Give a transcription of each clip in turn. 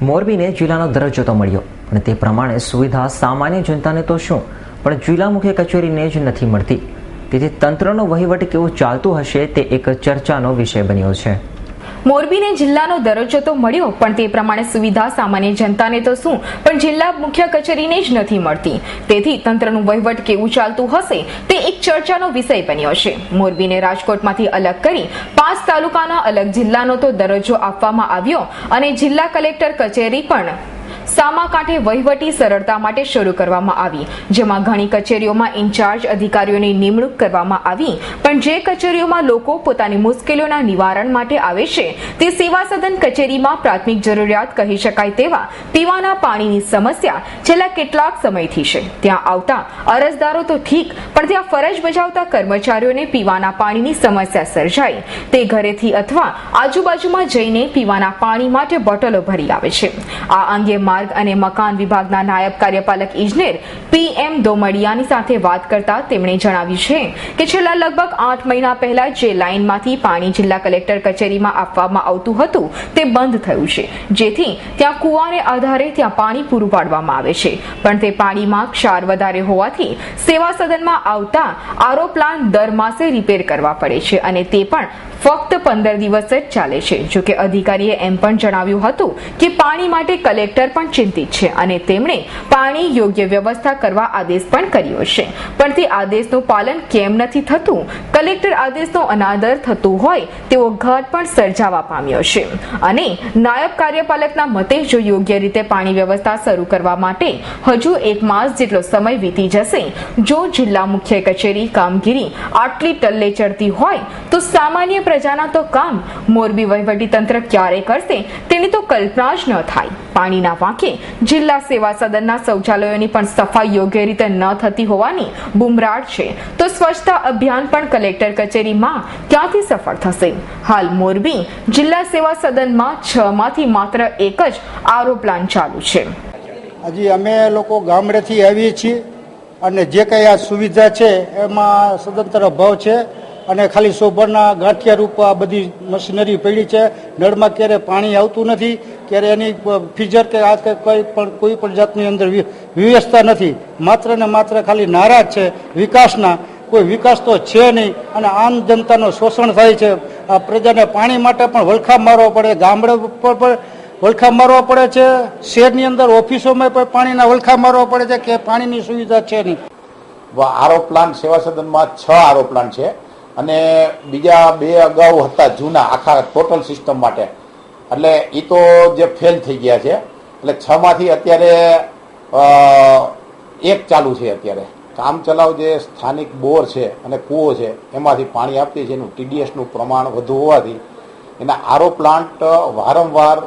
મોરબીને જિલ્લાનો દરજ્જો તો મળ્યો, પણ તે પ્રમાણે સુવિધા સામાન્ય જનતાને તો શું, પણ જિલ્લા મુખ્ય કચેરીને જ નથી મળતી. તેથી તંત્રનો વહીવટ કેવું ચાલતું હશે તે એક ચર્ચાનો વિષય બન્યો છે. મોરબીને જિલ્લાનો દરજ્જો તો મળ્યો, પણ તે પ્રમાણે સુવિધા સામાન્ય જનતાને તો શું, પણ જિલ્લા મુખ્ય કચેરીને જ નથી મળતી. તેથી તંત્રનું વહીવટ કેવું ચાલતું હશે તે એક ચર્ચાનો વિષય બન્યો છે. મોરબીને રાજકોટમાંથી અલગ કરી 5 તાલુકાના અલગ જિલ્લાનો તો દરજ્જો આપવામાં આવ્યો અને જિલ્લા કલેક્ટર કચેરી પણ સામા કાંઠે વહીવટી સરળતા માટે શરૂ કરવામાં આવી, જેમાં ઘણી કચેરીઓમાં ઇન્ચાર્જ અધિકારીઓની નિમણૂક કરવામાં આવી. પણ જે કચેરીઓમાં લોકો પોતાની મુશ્કેલીઓના નિવારણ માટે આવે છે તે સેવા સદન કચેરીમાં પ્રાથમિક જરૂરિયાત કહી શકાય તેવા પીવાના પાણીની સમસ્યા છેલ્લા કેટલાક સમયથી છે. ત્યાં આવતા અરજદારો તો ઠીક, પણ ત્યાં ફરજ બજાવતા કર્મચારીઓને પીવાના પાણીની સમસ્યા સર્જાય તે ઘરેથી અથવા આજુબાજુમાં જઈને પીવાના પાણી માટે બોટલો ભરી આવે છે. આ અંગે માર્ગ અને મકાન વિભાગના નાયબ કાર્યપાલક ઇજનેર PM દોમડિયાની સાથે વાત કરતા તેમણે જણાવ્યું છે કે છેલ્લા લગભગ 8 મહિના પહેલા જે લાઇનમાંથી પાણી જિલ્લા કલેક્ટર કચેરીમાં આપવામાં આવતું હતું તે બંધ થયું છે, જેથી ત્યાં કુવાને આધારે ત્યાં પાણી પૂરું પાડવામાં આવે છે. પણ તે પાણીમાં ક્ષાર વધારે હોવાથી સેવા સદનમાં આવતા આરો પ્લાન્ટ દર માસે રિપેર કરવા પડે છે અને તે પણ ફક્ત 15 દિવસ જ ચાલે છે. જોકે અધિકારીએ એમ પણ જણાવ્યું હતું કે પાણી માટે કલેક્ટર પણ ચિંતિત છે અને તેમણે પાણી યોગ્ય વ્યવસ્થા કરવા આદેશ પણ કર્યો છે. પણ તે આદેશનું પાલન કેમ નથી થતું? કલેક્ટર આદેશનો અનાદર થતું હોય તેવો ઘાટ પણ સર્જાવા પામ્યો છે. અને નાયબ કાર્યપાલકના મતે જો યોગ્ય રીતે પાણી વ્યવસ્થા શરૂ કરવા માટે હજુ 1 માસ જેટલો સમય વીતી જશે. જો જિલ્લા મુખ્ય કચેરી કામગીરી આટલી ટલ્લે ચડતી હોય તો સામાન્ય પ્રજાના તો કામ મોરબી વહીવટી તંત્ર ક્યારે કરશે તેની તો કલ્પના જ ન થાય. પાણીના વાંકે જિલ્લા સેવા સદનના શૌચાલયોની પણ સફાઈ યોગ્ય રીતે ન થતી હોવાની બુમરાડ છે, તો સ્વચ્છતા અભિયાન પણ કલેક્ટર કચેરીમાં ક્યાંથી સફળ થશે? હાલ મોરબી જિલ્લા સેવા સદનમાં 6 માંથી માત્ર 1 જ આરો પ્લાન્ટ ચાલુ છે. હજી અમે લોકો ગામડેથી આવીએ છીએ અને જે કંઈ આ સુવિધા છે એમાં સદંતર અભાવ છે અને ખાલી શોભરના ગાંઠિયા રૂપ આ બધી મશીનરી પડી છે. નળમાં ક્યારે પાણી આવતું નથી, ક્યારે એની ફીઝર કે આ કોઈ પણ જાતની અંદર વ્યવસ્થા નથી. માત્ર ને માત્ર ખાલી નારાજ છે વિકાસના. કોઈ વિકાસ તો છે નહીં અને આમ જનતાનો શોષણ થાય છે. આ પ્રજાને પાણી માટે પણ વલખા મારવો પડે, ગામડે પર પણ વલખા મારવા પડે છે, શહેરની અંદર ઓફિસોમાં પણ પાણીના વલખા મારવા પડે છે કે પાણીની સુવિધા છે નહીં. આરો પ્લાન્ટ સેવા સદનમાં 6 આરો પ્લાન્ટ છે અને બીજા 2 અગાઉ હતા જૂના આખા ટોટલ સિસ્ટમ માટે, એટલે એ તો જે ફેલ થઈ ગયા છે. એટલે 6 માંથી અત્યારે 1 ચાલુ છે. અત્યારે કામ ચલાવ જે સ્થાનિક બોર છે અને કૂવો છે એમાંથી પાણી આપતી છે. એનું TDS નું પ્રમાણ વધુ હોવાથી એના આરો પ્લાન્ટ વારંવાર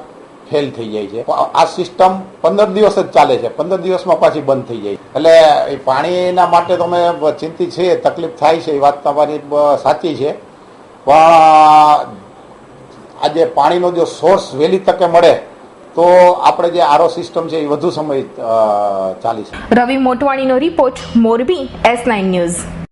ફેલ થઈ જાય છે. આ સિસ્ટમ 15 દિવસ જ ચાલે છે, 15 દિવસમાં પાછી બંધ થઈ જાય. એટલે એ પાણીના માટે તમે ચિંતિત છે, તકલીફ થાય છે, એ વાત તમારી સાચી છે. પણ આજે પાણીનો જો સોર્સ વહેલી તકે મળે તો આપણે જે આરો સિસ્ટમ છે એ વધુ સમય ચાલી શકે. રવિ મોટવાણીનો રિપોર્ટ, મોરબી, S9 ન્યૂઝ.